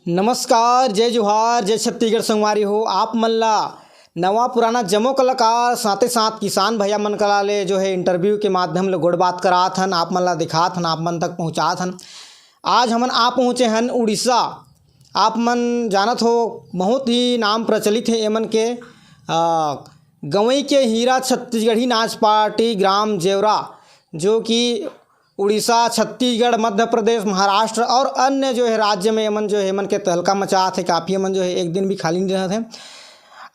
नमस्कार, जय जोहार, जय छत्तीसगढ़ संगवारी हो। आप मन ला नवा पुराना जमो कलाकार साथे साथ किसान भैया मन कला ले जो है इंटरव्यू के माध्यम ले गोड़ बात करात हन, आप मन ला दिखात हन, आप मन तक पहुँचात हन। आज हमन आ पहुँचे हन उड़ीसा। आप मन जानत हो बहुत ही नाम प्रचलित है एमन के गवई के हीरा छत्तीसगढ़ी नाच पार्टी ग्राम जेवरा, जो कि उड़ीसा, छत्तीसगढ़, मध्य प्रदेश, महाराष्ट्र और अन्य जो है राज्य में एमन जो है एमन के तहलका मचात है। काफ़ी एमन जो है एक दिन भी खाली नहीं रहते हैं।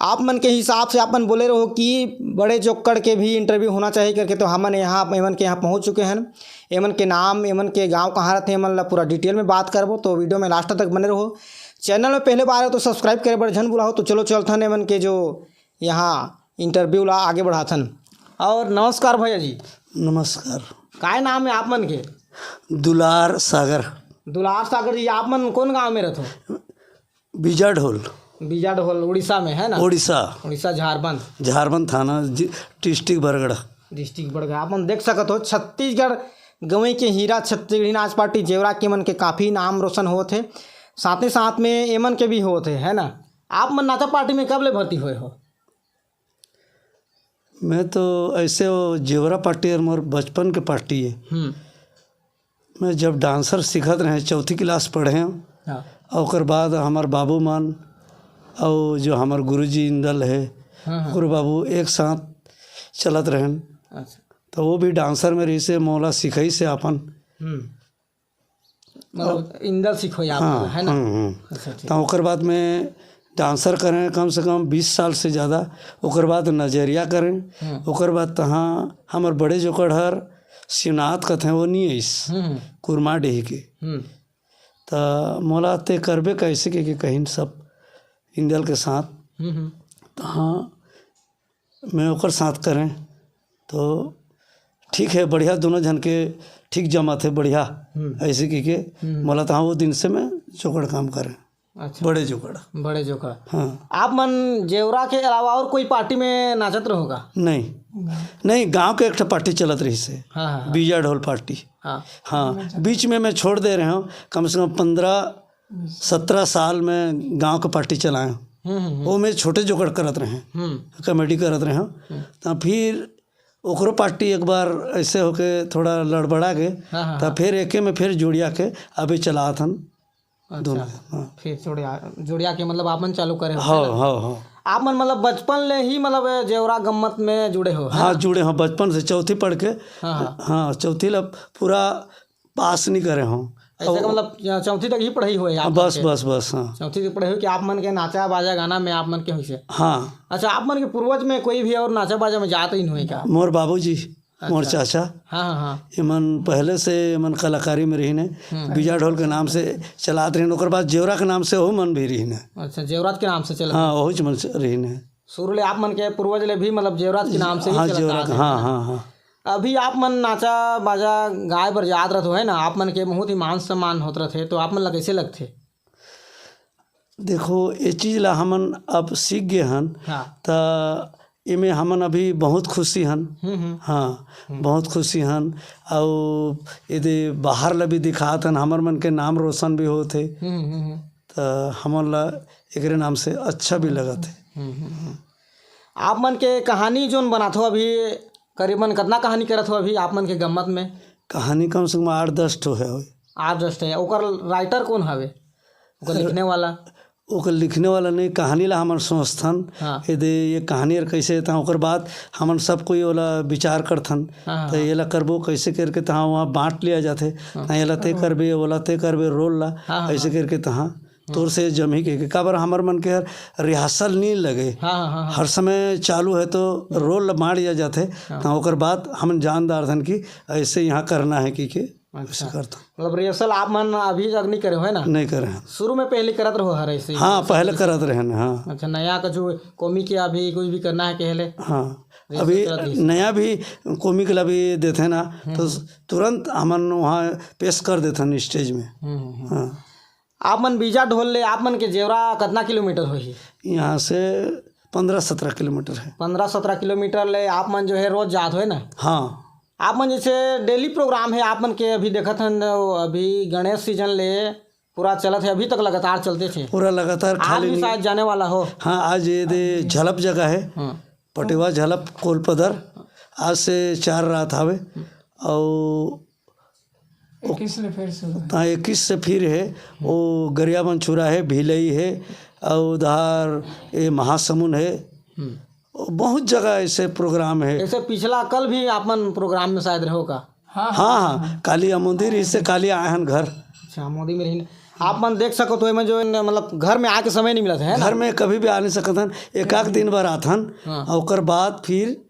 आप मन के हिसाब से आप मन बोले रहो कि बड़े जोक्कड़ के भी इंटरव्यू होना चाहिए करके, तो हमन यहाँ एमन के यहाँ पहुँच चुके हैं। एमन के नाम, एमन के गांव कहाँ रहते हैं, एमन ला पूरा डिटेल में बात करबो, तो वीडियो में लास्ट तक बने रहो। चैनल में पहले बार हो तो सब्सक्राइब करे बड़े झन बुलाओ। तो चलो चलथन एमन के जो यहाँ इंटरव्यू ला आगे बढ़ाथन। और नमस्कार भैया जी। नमस्कार। काय नाम है आप मन के? दुलार सागर। दुलार सागर जी, आप मन कौन गांव में रहते? बीजा ढोल। बीजा ढोल उड़ीसा में है ना? उड़ीसा झारबंद थाना डिस्ट्रिक्ट बरगढ़। डिस्ट्रिक्ट बरगढ़। आप मन देख सकत हो छत्तीसगढ़ गवई के हीरा छत्तीसगढ़ी नाच पार्टी जेवरा के मन के काफ़ी नाम रोशन होते है। साथ ही साथ में एमन के भी होते है ना। आप मन नाचा पार्टी में कब ले भर्ती हुए हो? मैं तो ऐसे वो जेवरा पार्टी और मोर बचपन के पार्टी है। मैं जब डांसर सीखत रहे, चौथी क्लास पढ़े हैं। हाँ। और ओकर बाद हमार बाबू मान और जो हमार गुरुजी इंदल है, गुरु बाबू एक साथ चलत रहन। अच्छा। तो वो भी डांसर में रही से मोला सिखाई से अपन मतलब इंदल सीखो आप है ना? अच्छा, ठीक। तो ओकर बाद में डांसर करें कम से कम 20 साल से ज़्यादा। ओकर बाद नजरिया करें। ओकर बाद तहाँ हमार बड़े जोकड़ हर शिवनाथ कथे वो नहीं ऐस कुरमा डेही के। तो मोला ते करबे कैसे कि कहीं सब इंदल के साथ तहाँ मैं ओकर साथ करें तो ठीक है, बढ़िया दोनों जन के ठीक जमा थे बढ़िया ऐसे कि मोला तहाँ वो दिन से मैं जोकड़ काम करें। अच्छा। बड़े जोकड़। हाँ। आप मन जेवरा के अलावा और कोई पार्टी में नाचत रहोगा? नहीं, गांव के एक पार्टी चलत रही से। हाँ। बीजा ढोल पार्टी। हाँ। बीच में मैं छोड़ दे रहा हूँ। कम से कम 15-17 साल में गांव का पार्टी चलाए हूँ। वो मैं छोटे जोकड़ करत रहे, कॉमेडी करत रहे हूँ। तो फिर ओकरो पार्टी एक बार ऐसे होके थोड़ा लड़बड़ा के, तो फिर एके में फिर जोड़िया के अभी चलात हन। अच्छा। फिर जोड़िया के मतलब आप मन चालू करे हो? हाँ। आप मन मतलब बचपन ले ही मतलब जेवरा गम्मत में जुड़े हो? हाँ, जुड़े हो बचपन से। चौथी पढ़ के। हाँ, चौथी ला पूरा पास नहीं करे हो। ऐसे का मतलब चौथी तक ही पढ़ाई हुई आप? बस। हाँ, चौथी तक पढ़ाई हुई कि आप मन के नाचा बाजा गाना में आप मन के हुई से? हाँ। अच्छा, आप मन के पूर्वज में कोई भी और नाचा बाजा में जात ही नहीं हुई क्या? मोर बाबूजी। मोर चाचा। हाँ। एमन पहले से एमन कलाकारी में रही ने, बीजा ढोल के नाम से चलात रही। ओकर बाद जेवरा के नाम से हो मन भी रही ने। अच्छा, जेवरात के नाम से चला? हाँ, वही मन से रही ने। शुरू ले आप मन के पूर्वज ले भी मतलब जेवरात के नाम से ही चलता है? हाँ। अभी आप मन नाचा बाजा गाय बर याद रहते हो है ना, आप मन के बहुत ही मान सम्मान होते रहते, तो आप मन ला कैसे लगते? देखो, ये चीज़ ला हमन अब सीख गए हन। तो इमें हमन अभी बहुत खुशी हन। हाँ, बहुत खुशी हन। और यदि बाहर ला भी दिखात हन, हमर मन के नाम रोशन भी होते। तो हमन ला एकरे नाम से अच्छा भी लगत है। आप मन के कहानी जोन बनात हो अभी करीबन कितना कहानी करत हो अभी आप मन के गम्मत में? कहानी कम से कम 8-10 ठो है। 8-10 है। ओकर राइटर कौन हवे? ओकर लिखने वाला? ओकर लिखने वाला नहीं, कहानी ला हमन सोचथन। यदि ये कहानी कैसे था, ओकर बाद हमन सब कोई वाला विचार करथन। तो ये ला करबो कैसे करके तहाँ वहाँ बांट लिया जाते। ये ला ते करबे, ओला ते करबे, रोल ला ऐसे करके तहाँ तोर से जमी के काबर हमर मन के रिहर्सल नहीं लगे। हर समय चालू है तो रोल बांट दिया जाते। तो ओकर बाद हम जानदार थन कि ऐसे यहाँ करना है कि अच्छा। करता मतलब रिहर्सल आप मन अभी तक नहीं करे हो है ना? नहीं करे हैं। शुरू में पहले करत रहो हर ऐसे? हाँ, पहले करत रहे हैं। हाँ। अच्छा, नया का जो कॉमिक के अभी कुछ भी करना है कहले? हाँ, अभी नया भी कॉमिक ला भी देते ना, तो तुरंत हमन वहाँ पेश कर देते हैं स्टेज में। हाँ। आप मन बीजा ढोल ले आप मन के जेवरा कितना किलोमीटर होही? यहाँ से 15-17 किलोमीटर है। 15-17 किलोमीटर ले आप मन जो है रोज जात हो ना? हाँ। आप मन जैसे डेली प्रोग्राम है आप मन के अभी देखत हन, अभी गणेश सीजन ले पूरा चलत है, अभी तक लगातार चलते थे। पूरा लगातार आज खाली भी नहीं। शायद जाने वाला हो। हाँ, आज ये दे झलप जगह है, हाँ पटेवा झलप कोलपदर, आज से 4 रात हवे और 21 से फिर है वो गरिया मंचूरा है, भिलई है और उधर ये महासमुंद है, बहुत जगह ऐसे प्रोग्राम है। ऐसे पिछला कल भी आपन प्रोग्राम में शायद रहो का। हाँ, कालिया मंदिर, इससे कालिया आए हन घर। अच्छा, मोदी में रही आप मन देख सको तो में जो मतलब घर में आके समय नहीं मिला था, है ना? घर में कभी भी आ नहीं सकत हन, एक दिन भर आथन और ओकर बाद फिर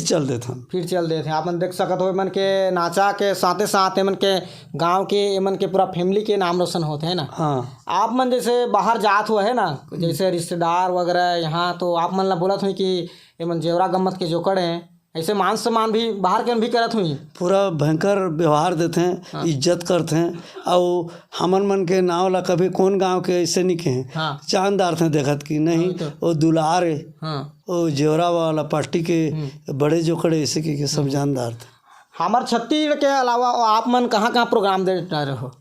चल देथन। फिर चल देते हैं। आप मन देख सकत हो मन के नाचा के साथे साथ मन के गांव के मन के पूरा फैमिली के नाम रोशन होते हैं ना। हाँ, आप मन जैसे बाहर जात हुआ है ना, जैसे रिश्तेदार वगैरह यहाँ, तो आप मन ला बोलत हुई कि ये मन जेवरा गम्मत के जोकड़ हैं, ऐसे मान सम्मान भी बाहर के भी करत हुई। पूरा भयंकर व्यवहार देते हैं। हाँ। इज्जत करते हैं और हमन मन के नाव ला कभी कौन गांव के ऐसे नहीं कहे। हाँ। चांदार थे देखत की नहीं तो। वो दुलार है। हाँ। वो जेवरा वाला पार्टी के बड़े जोकड़े ऐसे के सब जानदार थे। हमार छत्तीसगढ़ के अलावा आप मन कहाँ कहाँ प्रोग्राम दे रहे हो?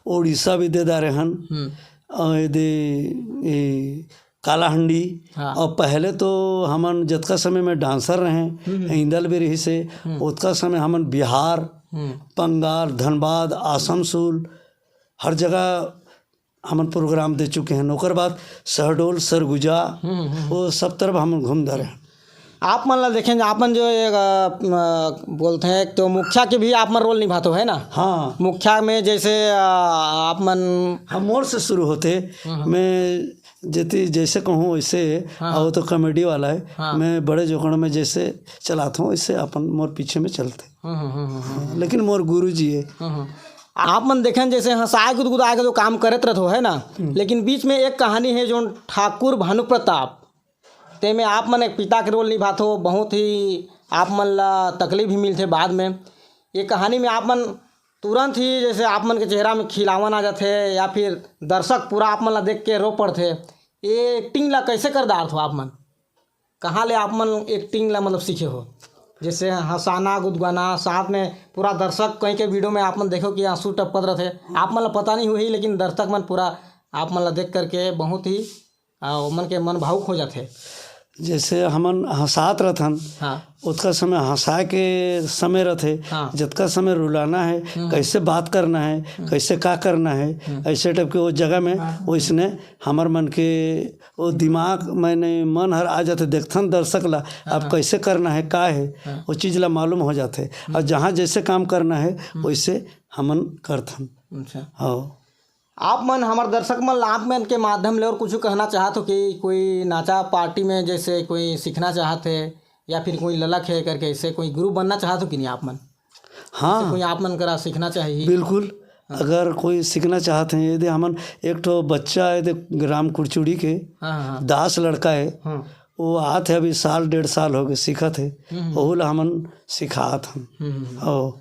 उड़ीसा भी दे रहे हन और ये कालाहंडी। हाँ। और पहले तो हमन जतका समय में डांसर रहे, इंदल भी रही से, उतका समय हमन बिहार, बंगाल, धनबाद, आसनसोल हर जगह हमन प्रोग्राम दे चुके हैं। ओकर बाद शहडोल, सरगुजा, वो सब तरफ हमन घूम रहे हैं। आप मन ला देखें, आप मन जो बोलते हैं तो मुखिया के भी आप मन रोल निभाते हो, है ना? हाँ, मुखिया में जैसे आप मन हम मोर से शुरू होते, मैं जैसे कहूँ वैसे। हाँ। और तो कॉमेडी वाला है। हाँ। मैं बड़े जोकड़ में जैसे चलाता हूँ वैसे अपन मोर पीछे में चलते। हाँ। लेकिन मोर गुरु जी है। आप मन देखें जैसे हंसाए गुदगुदाए के जो काम करत रहते हो, है ना? लेकिन बीच में एक कहानी है जो ठाकुर भानु प्रताप, ते में आप मन एक पिता के रोल निभाते हो। बहुत ही आप मन ला तकलीफ भी मिलते बाद में। ये कहानी में आप मन तुरंत ही जैसे आप मन के चेहरा में खिलावन आ जाते या फिर दर्शक पूरा आप मन ला देख के रो पड़ते। ये एक्टिंग ला कैसे कर डालते हो आप मन? कहाँ ले आप मन एक्टिंग ला मतलब सीखे हो? जैसे हंसाना गुदगुदाना, साथ में पूरा दर्शक कहीं के वीडियो में आप मन देखो कि आंसू टपकत रहते, आप मन ला पता नहीं हुई, लेकिन दर्शक मन पूरा आप मन ला देख करके बहुत ही मन के मन भावुक हो जाते। जैसे हमन हंसात रहथन। हाँ। उतका समय हंसाए के समय रहते। हाँ। जतका समय रुलाना है, कैसे बात करना है, कैसे क्या करना है, ऐसे टाइप के वो जगह में वैसने हमार मन के वो दिमाग मैंने मन हर आ जाते, देखथन दर्शक ला अब कैसे करना है, क्या है, वो चीज़ ला मालूम हो जाते। और जहाँ जैसे काम करना है वैसे हमन करथन। अच्छा। हाँ। आप मन हमारे दर्शक मन आप मन के माध्यम ले और कुछ कहना चाहते हो कि कोई नाचा पार्टी में जैसे कोई सीखना चाहते या फिर कोई ललक है करके ऐसे कोई गुरु बनना चाहते हो कि नहीं आप मन? हाँ, कोई आप मन करा सीखना चाहिए। बिल्कुल। हाँ। अगर कोई सीखना चाहते हैं, यदि हमन एक तो बच्चा है ग्राम कुड़चुड़ी के। हाँ। दास लड़का है। हाँ। वो आते अभी 1.5 साल हो गए सीखत है, वो ला हमन सिखात हम।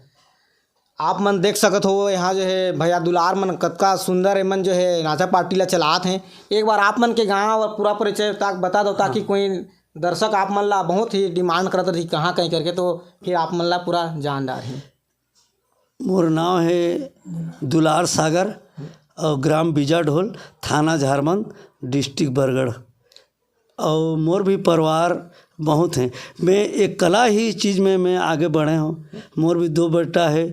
आप मन देख सकत हो यहाँ जो है भैया दुलार मन कतका सुंदर है मन जो है नाचा पार्टी ला चलात हैं। एक बार आप मन के गाँव और पूरा परिचय बता दो ताकि कोई दर्शक आप मन ला बहुत ही डिमांड करते रही कहाँ कहीं करके, तो फिर आप मन ला पूरा जान डाल है। मोर नाम है दुलार सागर और ग्राम बीजा ढोल, थाना झारमंद, डिस्ट्रिक्ट बरगढ़। और मोर भी परिवार बहुत हैं। मैं एक कला ही चीज़ में मैं आगे बढ़े हूँ। मोर भी 2 बेटा है,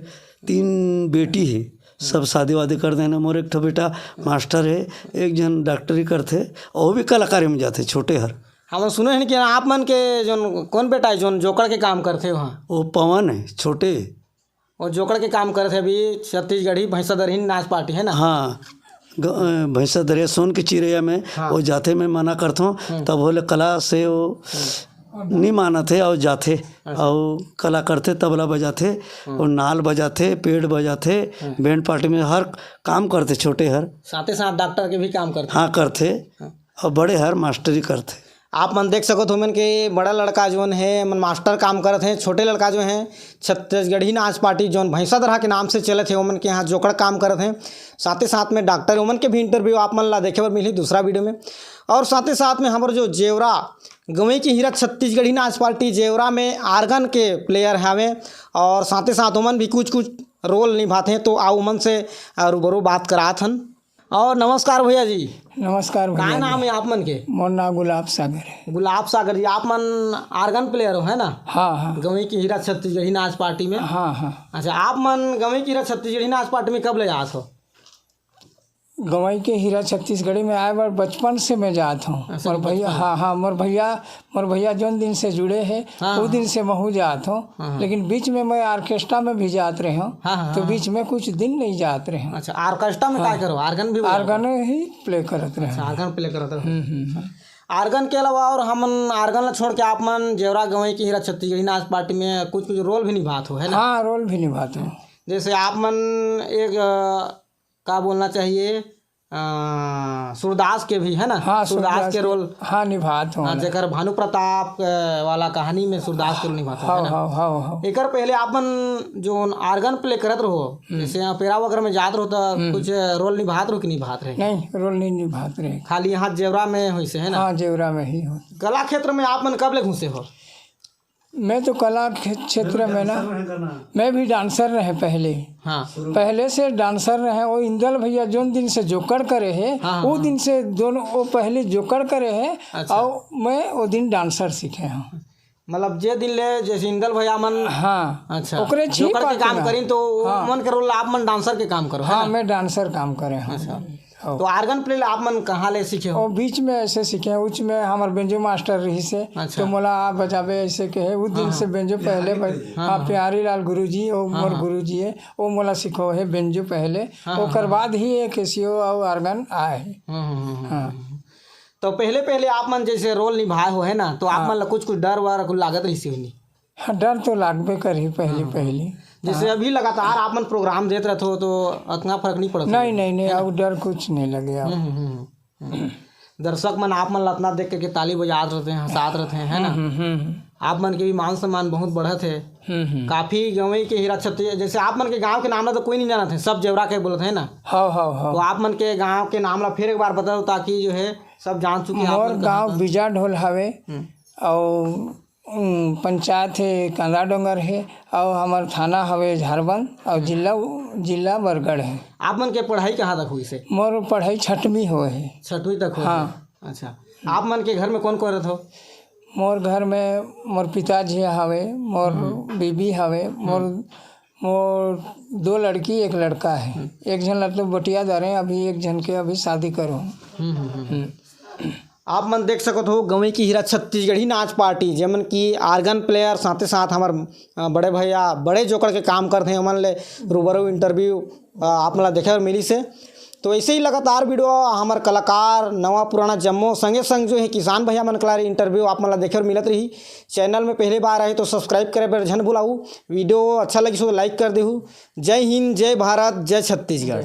3 बेटी है, सब शादी वादी कर देना। मोर एक ठो बेटा मास्टर है, एक जन डॉक्टरी करते और वो भी कलाकारी में जाते छोटे हर। हम सुने हैं कि आप मन के जो कौन बेटा है जो जोकड़ के काम करते वहाँ? वो पवन है, छोटे। और जोकड़ के काम करते अभी छत्तीसगढ़ी भैंसादरहीन नाच पार्टी है ना? हाँ, भैंसा दरिया सोन के चिड़ैया में। हाँ। वो जाते मैं मना करता हूँ तब बोले कला से वो नहीं माना थे और जाते और कला करते, तबला बजाते और नाल बजाते, पेड़ बजाते, बैंड पार्टी में हर काम करते छोटे हर। साथ ही साथ डॉक्टर के भी काम करते। हाँ करते। और बड़े हर मास्टरी करते। आप मन देख सको तो मन के बड़ा लड़का जो है मन मास्टर काम करते हैं, छोटे लड़का जो है छत्तीसगढ़ी नाच पार्टी जो भैंसादरहा के नाम से चले थे ओमन के यहाँ जोकड़ काम करते हैं। साथ ही साथ में डॉक्टर ओमन के भी इंटरव्यू आप मन ला देखे बर मिली दूसरा वीडियो में। और साथ ही साथ में हमारे जो जेवरा गवई की हीरा छत्तीसगढ़ी नाच पार्टी जेवरा में आर्गन के प्लेयर हवे और साथ ही साथ ओमन भी कुछ रोल निभाते हैं। तो आओ मन से रूबरू बात करात हन। और नमस्कार भैया जी। नमस्कार का भैया। नाम है आप मन के? मोर नाम गुलाब सागर है। गुलाब सागर जी, आप मन आर्गन प्लेयर हो है ना? हाँ हाँ गवई की हीरा छत्तीसगढ़ी नाच पार्टी में। हाँ हाँ। अच्छा, आप मन गवई की हीरा छत्तीसगढ़ी नाच पार्टी में कब ले जात हो? गवई के हीरा छत्तीसगढ़ी में आए बार बचपन से मैं जात हूँ। अच्छा, मोर भैया, हाँ हाँ, मोर भैया जौन दिन से जुड़े हैं हाँ, वो दिन से महू जात हूँ। लेकिन बीच में मैं ऑर्केस्ट्रा में भी जात रहे हूँ। हाँ, हाँ, तो बीच में कुछ दिन नहीं जात रहे हूँ। अच्छा, ऑर्केस्ट्रा में काय करो? आर्गन भी बजाओ? आर्गन ही प्ले करत रहे। अच्छा, आर्गन प्ले करत रहो। आर्गन के अलावा और हमन आर्गन ला छोड़ के आप मन जेवरा गवई की हीरा छत्तीसगढ़ी नाच पार्टी में कुछ कुछ रोल भी निभात हो है ना? हाँ, रोल भी निभाता हूँ। जैसे आप मन एक क्या बोलना चाहिए, सूरदास के भी है ना? हाँ, सूरदास के रोल। हाँ, निभात हूँ। हाँ, जेकर भानु प्रताप वाला कहानी में सूरदास के रोल निभाता हाँ है ना? हाँ हाँ हाँ। एकर पहले आप मन जो आर्गन प्ले करत रहो, जैसे यहाँ पेरा वगैरह में जात रहो तो कुछ रोल निभात रहो कि निभात रहे? नहीं, रोल नहीं निभात रहे। खाली यहाँ जेवरा में हुई से है ना? हाँ, जेवरा में ही हो। कला क्षेत्र में आप मन कब ले घुसे हो? मैं तो कला क्षेत्र में ना, मैं भी डांसर रहे पहले। हाँ, पहले से डांसर रहे। वो इंदल भैया जोन दिन से जोकर करे है, हाँ, वो दिन से दोनों वो पहले जोकर करे है। अच्छा। और मैं वो दिन डांसर सीखे हूँ। मतलब जे दिन ले जैसे इंदल भैया मन। हाँ, अच्छा, ओकरे छी जोकर के पाते काम ना। करी तो हाँ। मन के रोल आप मन डांसर के काम करो है हाँ, ना? मैं डांसर काम करे हूँ। अच्छा, और तो आर्गन प्ले आप मन कहाँ ले सीखे हो? और बीच में ऐसे सीखे हैं। उच में हमारे बेंजो मास्टर रही से। अच्छा। तो मोला आप बजाबे ऐसे कहे उस दिन से बेंजो पहले हाँ, प्यारी लाल गुरुजी और मोर गुरुजी है वो मोला सिखो है बेंजो पहले। ओकर बाद ही एक कैसियो और आर्गन आए। हाँ, तो पहले आप मन जैसे रोल निभाए हो है ना, तो आप मन ला कुछ कुछ डर वर कुछ लागत रही सी होनी? हाँ, डर तो लागबे करी पहले। जैसे अभी लगातार आप मन प्रोग्राम देते रहते हो तो उतना फर्क नहीं पड़ता? नहीं, और डर कुछ नहीं लगे अब। दर्शक मन आप मन ला अपना देख के ताली बजात रहते हैं, हंसात रहते हैं है ना? आप मन के भी मान सम्मान बहुत बढ़त है। काफी गवई के हीरा छत्तीसगढ़, जैसे आप मन के गांव के नाम ला तो कोई नहीं जानत है, सब जेवरा के बोलत है ना? हाँ हाँ हाँ। तो आप मन के गांव के नाम ला फिर एक बार बताओ ताकि जो है सब जान चुके आप मोर मन गांव बीजा ढोल हवे और पंचायत है कांदा डोंगर है और हमार थाना हवे झारबंद और जिला बरगढ़ है। आप मन के पढ़ाई कहाँ तक हुई से? मोर पढ़ाई 6वीं हो है। 6वीं तक हो? हाँ। अच्छा, आप मन के घर में कौन कौन रहते हो? मोर घर में मोर पिताजी हवे, मोर बीबी हवे, मोर 2 लड़की 1 लड़का है। एक जन लड़के बटिया दरे अभी, एक जन के अभी शादी करो। आप मन देख सकत हो गवई की हीरा छत्तीसगढ़ी नाच पार्टी जेमन की आर्गन प्लेयर साथ ही साथ हमार बड़े भैया बड़े जोकर के काम करते हैं। हमन ले रूबरू इंटरव्यू आप मन देखे मिली से। तो ऐसे ही लगातार वीडियो हमार कलाकार नवा पुराना जम्मो संगे संग जो है किसान भैया मन कला इंटरव्यू आप मन देखे मिलत रही। चैनल में पहले बार आए तो सब्सक्राइब करे पर झन भुलाऊ। वीडियो अच्छा लगी तो लाइक कर देहू। जय हिंद, जय भारत, जय छत्तीसगढ़।